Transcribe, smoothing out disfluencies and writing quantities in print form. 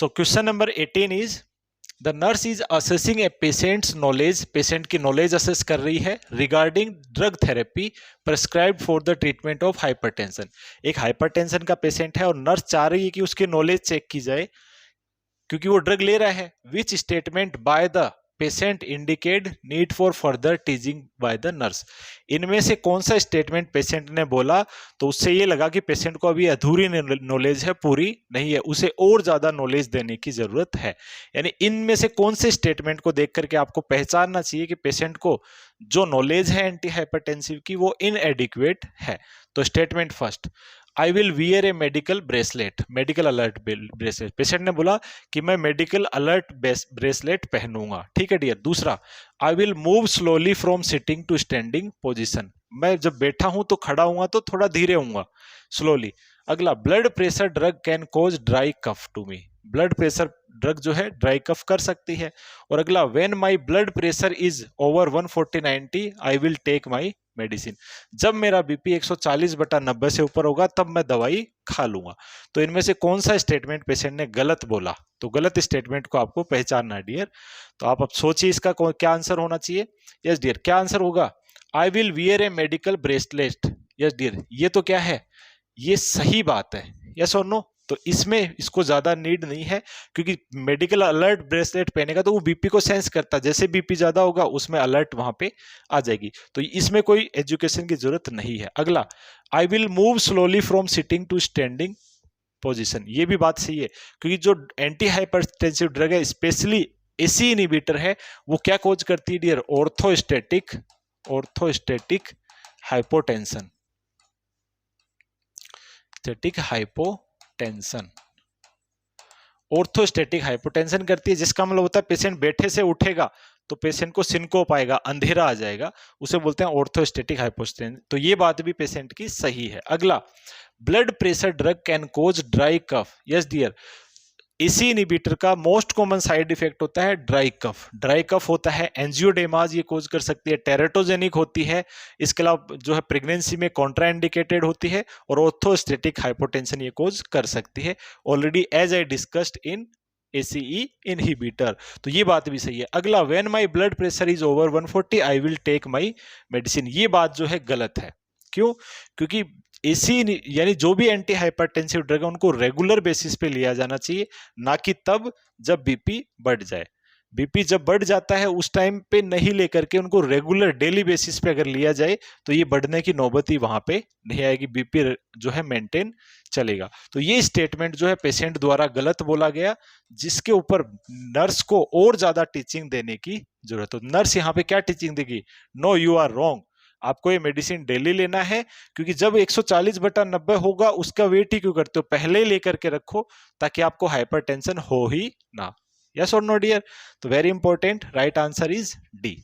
So question number 18 is the nurse is assessing a patient's knowledge. Patient की knowledge assess कर रही है regarding drug therapy prescribed for the treatment of hypertension. एक hypertension का patient है और nurse चाह रही है कि उसकी नॉलेज चेक की जाए क्योंकि वो ड्रग ले रहा है। Which statement by the patient indicate need for further teaching by the nurse. इनमें से कौन सा स्टेटमेंट पेशेंट ने बोला तो उससे ये लगा कि पेशेंट को अभी अधूरी नॉलेज है, पूरी नहीं है, उसे और ज्यादा नॉलेज देने की जरूरत है। यानी इनमें से कौन से स्टेटमेंट को देख करके आपको पहचानना चाहिए कि पेशेंट को जो नॉलेज है एंटी हाइपरटेंसिव की वो इनएडिक्वेट है। तो statement first, I will wear a medical bracelet, medical alert bracelet. Patient ने बोला कि मैं मेडिकल अलर्ट ब्रेसलेट पहनूंगा, ठीक है डियर। दूसरा, I will move slowly from sitting to standing position, मैं जब बैठा हूं तो खड़ा हूंगा तो थोड़ा धीरे हूंगा, स्लोली। अगला, blood pressure drug can cause dry cough to me, blood pressure drug जो है ड्राई कफ कर सकती है। और अगला, when my blood pressure is over 140/90 I will take my medicine, जब मेरा बीपी 140/90 से ऊपर होगा तब मैं दवाई खा लूंगा। तो इनमें से कौन सा स्टेटमेंट पेशेंट ने गलत बोला, तो गलत स्टेटमेंट को आपको पहचानना है डियर। तो आप अब सोचिए इसका क्या आंसर होना चाहिए। यस डियर, क्या आंसर होगा? I will wear a medical bracelet. Yes dear, ये तो क्या है, ये सही बात है। यस और नो, तो इसमें इसको ज्यादा नीड नहीं है क्योंकि मेडिकल अलर्ट ब्रेसलेट पहनेगा तो वो बीपी को सेंस करता है, जैसे बीपी ज्यादा होगा उसमें अलर्ट वहां पे आ जाएगी, तो इसमें कोई एजुकेशन की जरूरत नहीं है। अगला, I will move slowly from sitting to standing position, ये भी बात सही है क्योंकि जो एंटी हाइपरटेंसिव ड्रग है स्पेशली एसी इनहिबिटर है, वो क्या कोज करती है dear? Orthostatic hypotension, orthostatic hypotension करती है, जिसका मतलब होता है पेशेंट बैठे से उठेगा तो पेशेंट को सिनकोप आएगा, अंधेरा आ जाएगा, उसे बोलते हैं ऑर्थोस्टेटिक हाइपोटेंशन। तो ये बात भी पेशेंट की सही है। अगला, blood pressure drug can cause dry cough. Yes dear, AC inhibitor का मोस्ट कॉमन साइड इफेक्ट होता है ड्राई कफ। ड्राई कफ होता है, एंजियोडेमाज ये कोज कर सकती है, टेरेटोजेनिक होती है, इसके अलावा जो है प्रेगनेंसी में कॉन्ट्राइंडिकेटेड होती है, और ऑर्थोस्टेटिक हाइपोटेंशन ये कोज कर सकती है, already as I discussed in ACE inhibitor. तो ये बात भी सही है। अगला, when my blood pressure is over 140 I will take my medicine, ये बात जो है गलत है। क्यों? क्योंकि एसी यानी जो भी एंटी हाइपरटेंसिव ड्रग है उनको रेगुलर बेसिस पे लिया जाना चाहिए, ना कि तब जब बीपी बढ़ जाए। बीपी जब बढ़ जाता है उस टाइम पे नहीं लेकर के उनको रेगुलर डेली बेसिस पे अगर लिया जाए तो ये बढ़ने की नौबत ही वहां पे नहीं आएगी, बीपी जो है मेंटेन चलेगा। तो ये स्टेटमेंट जो है पेशेंट द्वारा गलत बोला गया, जिसके ऊपर नर्स को और ज्यादा टीचिंग देने की जरूरत है। नर्स यहाँ पे क्या टीचिंग देगी? नो, यू आर रॉन्ग, आपको ये मेडिसिन डेली लेना है, क्योंकि जब 140/90 होगा उसका वेट ही क्यों करते हो, पहले ही लेकर के रखो ताकि आपको हाइपरटेंशन हो ही ना। यस और नो डियर? तो very important, right answer is D.